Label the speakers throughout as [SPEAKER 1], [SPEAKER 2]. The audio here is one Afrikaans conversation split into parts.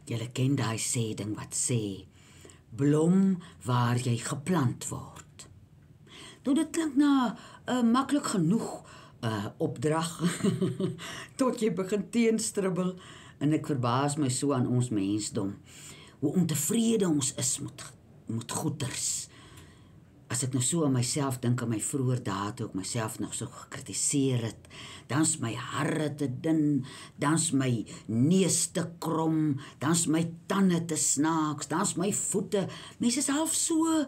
[SPEAKER 1] Julle ken daai sê ding wat sê, blom waar jy geplant word. Nou dit klink na maklik genoeg opdrag, tot jy begin teenstribbel, en ek verbaas my so aan ons mensdom, hoe ontevrede ons is met goeders. As ek nou so aan myself dink, aan my vroeër dae toe ek myself nog so gekritiseer het, dan's my hare te dun, dan's my neus te krom, dan's my tande te snaaks, dan's my voete. Mense is half so.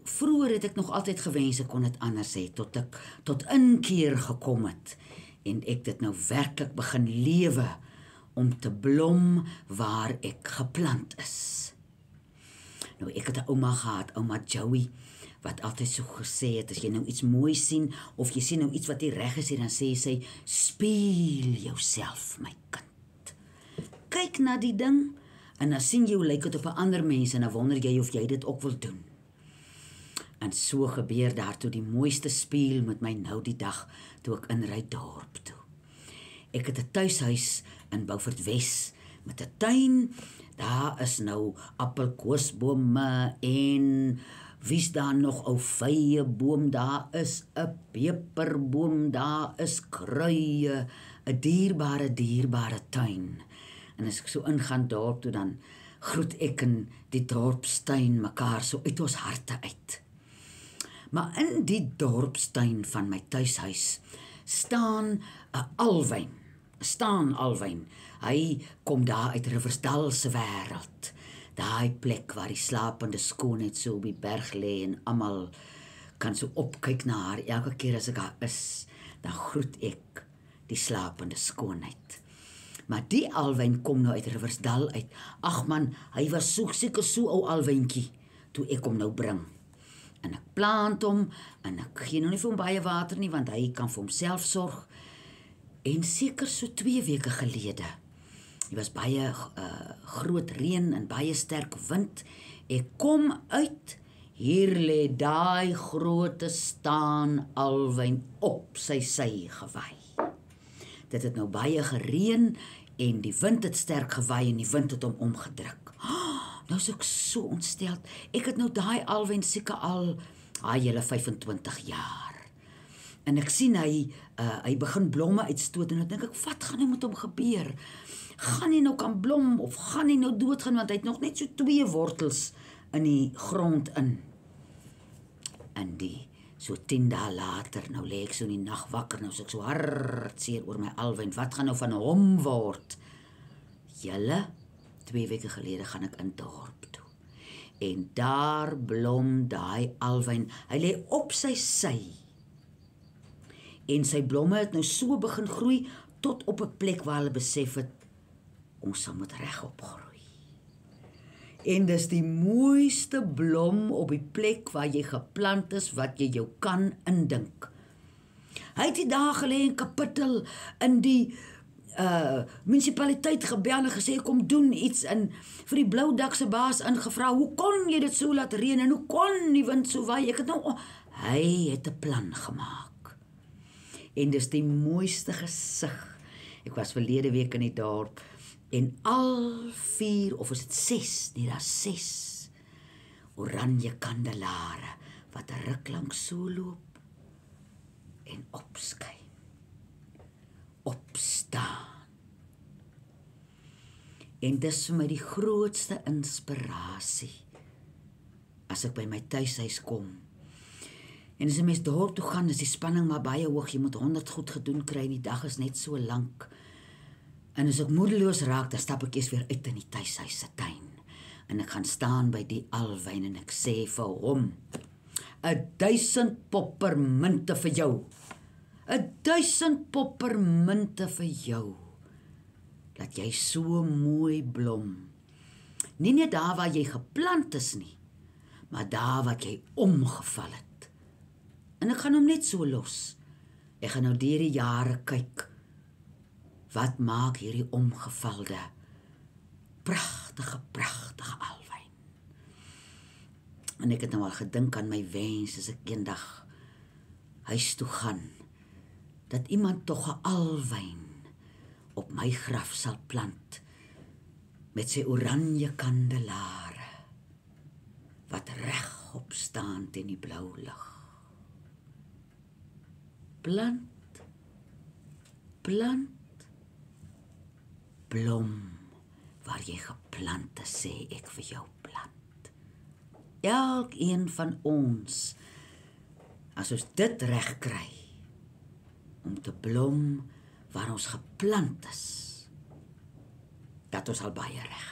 [SPEAKER 1] Vroeër het ek nog altyd gewens ek kon dit anders hê, tot ek tot inkeer gekom het en ek dit nou werklik begin lewe om te blom waar ek geplant is. Nou ek het 'n ouma gehad, ouma Joey, wat altyd so gesê het, as jy nou iets mooi sien, of jy sien nou iets wat nie reg is hier, dan sê sy, speel jouself, my kind. Kyk na die ding, en dan sien jy hoe lyk dit op 'n ander mens, en dan wonder jy of jy dit ook wil doen. En so gebeur daar toe die mooiste speel met my nou die dag, toe ek inry dorp toe. Ek het 'n tuishuis in Beaufort Wes, met 'n tuin, daar is nou appelkoesbome en wie's daar nog ou vyeboom, daar is 'n peperboom, daar is kruie, 'n dierbare tuin. En as ek so ingaan dorp toe, dan groet ek in die dorpstuin mekaar so uit ons harte uit. Maar in die dorpstuin van my tuishuis staan 'n alwyn. Hy kom daar uit Riversdal se wêreld. Daai plek waar die slapende skoonheid so op die berg lê en almal kan so opkyk na haar. Elke keer as ek daar is, dan groet ek die slapende skoonheid. Maar die alwyn kom nou uit Riversdal uit. Ag man, hy was seker so ou alwyntjie toe ek hom nou bring. En ek plant hom, en ek gee nou nie vir hom baie water nie, want hy kan vir homself sorg. En seker so 2 weke gelede, dit was baie groot reën en baie sterk wind, ek kom uit, hier lê daai groote staan alwyn op sy sy gewaai. Dit het nou baie gereën, en die wind het sterk gewaai, en die wind het hom omgedruk. Nou is ek so ontsteld. Ek het nou daai alwyn seker al, hele 25 jaar. En ek sien hy begin blomme uitstoot, en dan dink ek, wat gaan nou met hom gebeur? Gaan hy nou kan blom, of gaan hy nou doodgaan, want hy het nog net so 2 wortels in die grond in. En so 10 dae later, nou lê ek so in die nag wakker, nou is ek so hartseer oor my alwyn, wat gaan nou van hom word? Julle, 2 weke gelede gaan ek in dorp toe. En daar blom daai alwyn. Hy lê op sy sy. En sy blomme het nou so begin groei tot op 'n plek waar hulle besef het ons sal moet regop groei. En dis die mooiste blom op die plek waar jy geplant is wat jy jou kan indink. Hy het die dae gelê in Kapittel in die munisipaliteit gebel en gesê kom doen iets, en vir die blou dak se baas ingevra, hoe kon jy dit so laat reën en hoe kon die wind so waai? Ek het nou hy het 'n plan gemaak. En dis die mooiste gesig. Ek was verlede week in die dorp en al 4 of is dit 6, nee daar's 6 oranje kandelare wat 'n ruk lank so loop en opskyn. Opstaan. En dis vir my die grootste inspirasie as ek by my tuishuis kom. En as 'n mens dorp toe gaan, is die spanning maar baie hoog. Jy moet 100 goed gedoen kry en die dag is net so lank. En as ek moedeloos raak, dan stap ek eers weer uit in die tuishuis se tuin. En ek gaan staan by die alwyn en ek sê vir hom, 1000 poppermunte vir jou. 1000 poppermunte vir jou. Dat jy so mooi blom. Nie net daar waar jy geplant is nie, maar daar wat jy omgeval het. En ek gaan hom net so los. Ek gaan nou deur die jare kyk. Wat maak hierdie omgevalde, pragtige alwyn. En ek het nou al gedink aan my wens as ek eendag huis toe gaan, dat iemand tog 'n alwyn op my graf sal plant, met sy oranje kandelare wat regop staan teen die blou lug. Plant, plant, blom waar jy geplant is, sê ek vir jou plant. Elkeen van ons, as ons dit reg kry, om te blom waar ons geplant is, dat ons al baie reg